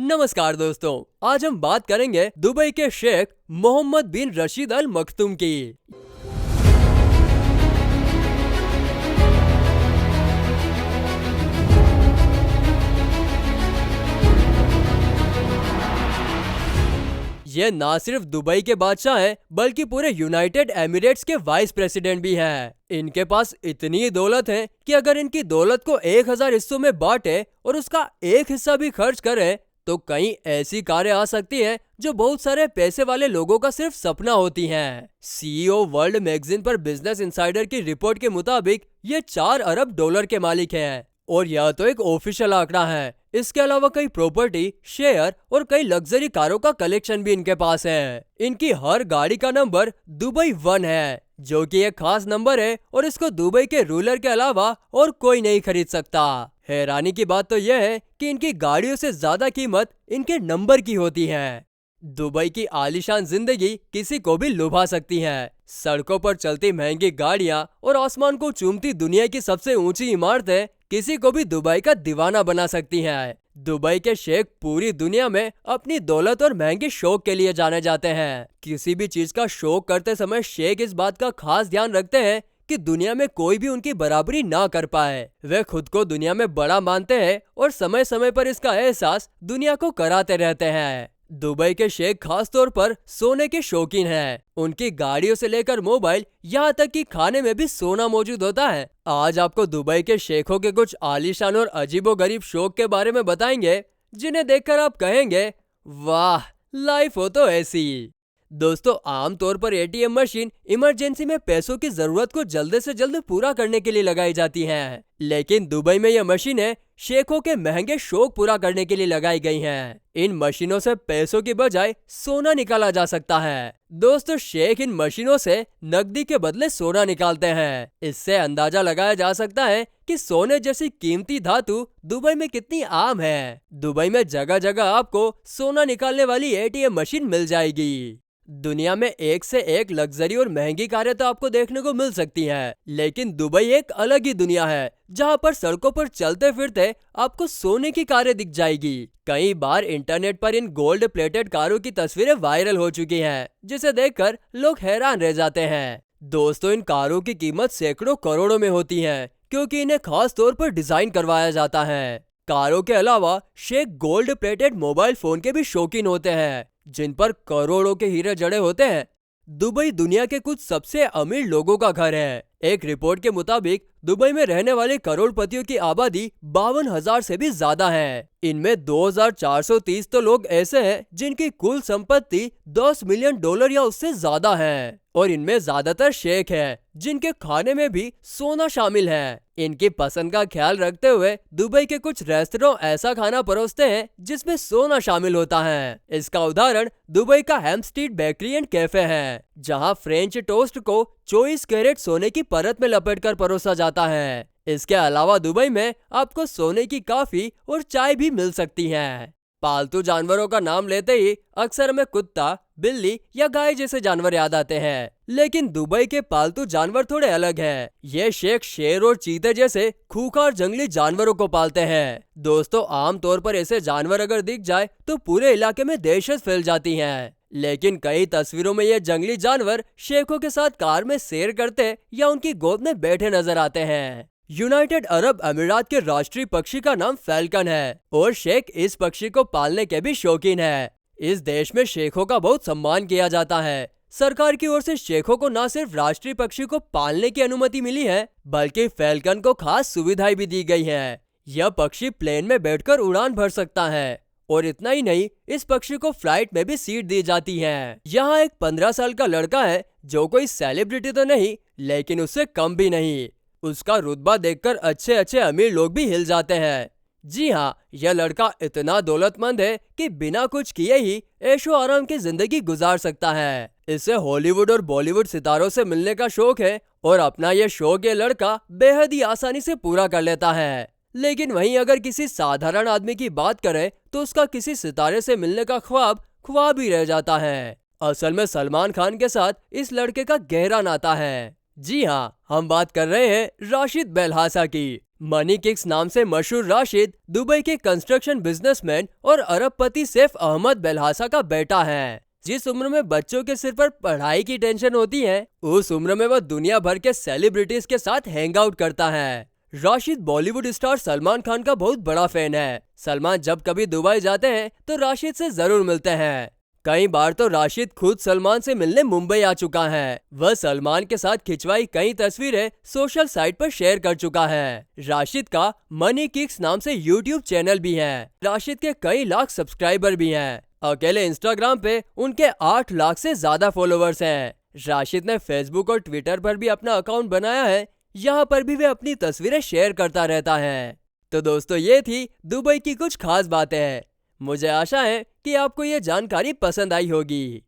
नमस्कार दोस्तों, आज हम बात करेंगे दुबई के शेख मोहम्मद बिन रशीद अल मख्तूम की। ये ना सिर्फ दुबई के बादशाह हैं, बल्कि पूरे यूनाइटेड एमिरेट्स के वाइस प्रेसिडेंट भी हैं। इनके पास इतनी दौलत है कि अगर इनकी दौलत को 1000 हिस्सों में बांटे और उसका एक हिस्सा भी खर्च करें तो कई ऐसी कारें आ सकती हैं जो बहुत सारे पैसे वाले लोगों का सिर्फ सपना होती हैं। सीईओ वर्ल्ड मैगजीन पर बिजनेस इनसाइडर की रिपोर्ट के मुताबिक ये 4 अरब डॉलर के मालिक हैं और यह तो एक ऑफिशियल आंकड़ा है। इसके अलावा कई प्रॉपर्टी, शेयर और कई लग्जरी कारों का कलेक्शन भी इनके पास है। इनकी हर गाड़ी का नंबर दुबई 1 है, जो कि एक खास नंबर है और इसको दुबई के रूलर के अलावा और कोई नहीं खरीद सकता। हैरानी की बात तो यह है कि इनकी गाड़ियों से ज्यादा कीमत इनके नंबर की होती है। दुबई की आलीशान जिंदगी किसी को भी लुभा सकती है। सड़कों पर चलती महंगी गाड़ियां और आसमान को चूमती दुनिया की सबसे ऊंची इमारतें किसी को भी दुबई का दीवाना बना सकती हैं। दुबई के शेख पूरी दुनिया में अपनी दौलत और महंगे शौक के लिए जाने जाते हैं। किसी भी चीज का शौक करते समय शेख इस बात का खास ध्यान रखते हैं कि दुनिया में कोई भी उनकी बराबरी ना कर पाए। वे खुद को दुनिया में बड़ा मानते हैं और समय समय पर इसका एहसास दुनिया को कराते रहते हैं। दुबई के शेख खास तौर पर सोने के शौकीन हैं। उनकी गाड़ियों से लेकर मोबाइल, यहाँ तक कि खाने में भी सोना मौजूद होता है। आज आपको दुबई के शेखों के कुछ आलीशान और अजीबोगरीब शौक के बारे में बताएंगे, जिन्हें देखकर आप कहेंगे, वाह, लाइफ हो तो ऐसी। दोस्तों, आमतौर पर एटीएम मशीन इमरजेंसी में पैसों की जरूरत को जल्द से जल्द पूरा करने के लिए लगाई जाती हैं, लेकिन दुबई में यह मशीनें शेखों के महंगे शौक पूरा करने के लिए लगाई गई हैं। इन मशीनों से पैसों की बजाय सोना निकाला जा सकता है। दोस्तों, शेख इन मशीनों से नकदी के बदले सोना निकालते हैं। इससे अंदाजा लगाया जा सकता है कि सोने जैसी कीमती धातु दुबई में कितनी आम है। दुबई में जगह जगह आपको सोना निकालने वाली एटीएम मशीन मिल जाएगी। दुनिया में एक से एक लग्जरी और महंगी कारें तो आपको देखने को मिल सकती हैं, लेकिन दुबई एक अलग ही दुनिया है, जहां पर सड़कों पर चलते फिरते आपको सोने की कारें दिख जाएगी। कई बार इंटरनेट पर इन गोल्ड प्लेटेड कारों की तस्वीरें वायरल हो चुकी हैं, जिसे देखकर लोग हैरान रह जाते हैं। दोस्तों, इन कारों की कीमत सैकड़ों करोड़ों में होती है, क्योंकि इन्हें खास तौर पर डिजाइन करवाया जाता है। कारों के अलावा शेख गोल्ड प्लेटेड मोबाइल फोन के भी शौकीन होते हैं, जिन पर करोड़ों के हीरे जड़े होते हैं। दुबई दुनिया के कुछ सबसे अमीर लोगों का घर है। एक रिपोर्ट के मुताबिक दुबई में रहने वाले करोड़पतियों की आबादी 52,000 से भी ज्यादा है। इनमें 2430 तो लोग ऐसे हैं जिनकी कुल संपत्ति 10 मिलियन डॉलर या उससे ज्यादा है, और इनमें ज्यादातर शेख हैं, जिनके खाने में भी सोना शामिल है। इनकी पसंद का ख्याल रखते हुए दुबई के कुछ रेस्तरां ऐसा खाना परोसते हैं जिसमें सोना शामिल होता है। इसका उदाहरण दुबई का हैम्पस्टीड बेकरी एंड कैफे है, जहां फ्रेंच टोस्ट को 24 कैरेट सोने की परत में लपेटकर परोसा जाता है। इसके अलावा दुबई में आपको सोने की कॉफी और चाय भी मिल सकती है। पालतू जानवरों का नाम लेते ही अक्सर हमें कुत्ता, बिल्ली या गाय जैसे जानवर याद आते हैं, लेकिन दुबई के पालतू जानवर थोड़े अलग हैं। ये शेख शेर और चीते जैसे खूंखार जंगली जानवरों को पालते हैं। दोस्तों, आमतौर पर ऐसे जानवर अगर दिख जाए तो पूरे इलाके में दहशत फैल जाती है, लेकिन कई तस्वीरों में ये जंगली जानवर शेखों के साथ कार में सैर करते या उनकी गोद में बैठे नजर आते हैं। यूनाइटेड अरब अमीरात के राष्ट्रीय पक्षी का नाम फैल्कन है और शेख इस पक्षी को पालने के भी शौकीन है। इस देश में शेखों का बहुत सम्मान किया जाता है। सरकार की ओर से शेखों को न सिर्फ राष्ट्रीय पक्षी को पालने की अनुमति मिली है, बल्कि फैल्कन को खास सुविधाएं भी दी गई हैं। यह पक्षी प्लेन में बैठकर उड़ान भर सकता है, और इतना ही नहीं, इस पक्षी को फ्लाइट में भी सीट दी जाती है। यहाँ एक 15 साल का लड़का है, जो कोई सेलिब्रिटी तो नहीं, लेकिन उससे कम भी नहीं। उसका रुतबा देखकर अच्छे अच्छे अमीर लोग भी हिल जाते हैं। जी हाँ, यह लड़का इतना दौलतमंद है कि बिना कुछ किए ही ऐशो आराम की जिंदगी गुजार सकता है। इसे हॉलीवुड और बॉलीवुड सितारों से मिलने का शौक है, और अपना यह शौक ये लड़का बेहद ही आसानी से पूरा कर लेता है। लेकिन वहीं अगर किसी साधारण आदमी की बात करें तो उसका किसी सितारे से मिलने का ख्वाब ही रह जाता है। असल में सलमान खान के साथ इस लड़के का गहरा नाता है। जी हाँ, हम बात कर रहे हैं राशिद बेलहासा की। मनी किक्स नाम से मशहूर राशिद दुबई के कंस्ट्रक्शन बिजनेसमैन और अरबपति सैफ अहमद बेल्हासा का बेटा है। जिस उम्र में बच्चों के सिर पर पढ़ाई की टेंशन होती है, उस उम्र में वह दुनिया भर के सेलिब्रिटीज के साथ हैंग आउट करता है। राशिद बॉलीवुड स्टार सलमान खान का बहुत बड़ा फैन है। सलमान जब कभी दुबई जाते हैं तो राशिद से जरूर मिलते हैं। कई बार तो राशिद खुद सलमान से मिलने मुंबई आ चुका है। वह सलमान के साथ खिंचवाई कई तस्वीरें सोशल साइट पर शेयर कर चुका है। राशिद का मनी किक्स नाम से यूट्यूब चैनल भी है। राशिद के कई लाख सब्सक्राइबर भी हैं। अकेले इंस्टाग्राम पे उनके 8 लाख से ज्यादा फॉलोवर्स हैं। राशिद ने फेसबुक और ट्विटर पर भी अपना अकाउंट बनाया है। यहाँ पर भी वे अपनी तस्वीरें शेयर करता रहता है। तो दोस्तों, ये थी दुबई की कुछ खास बातें। मुझे आशा है कि आपको ये जानकारी पसंद आई होगी।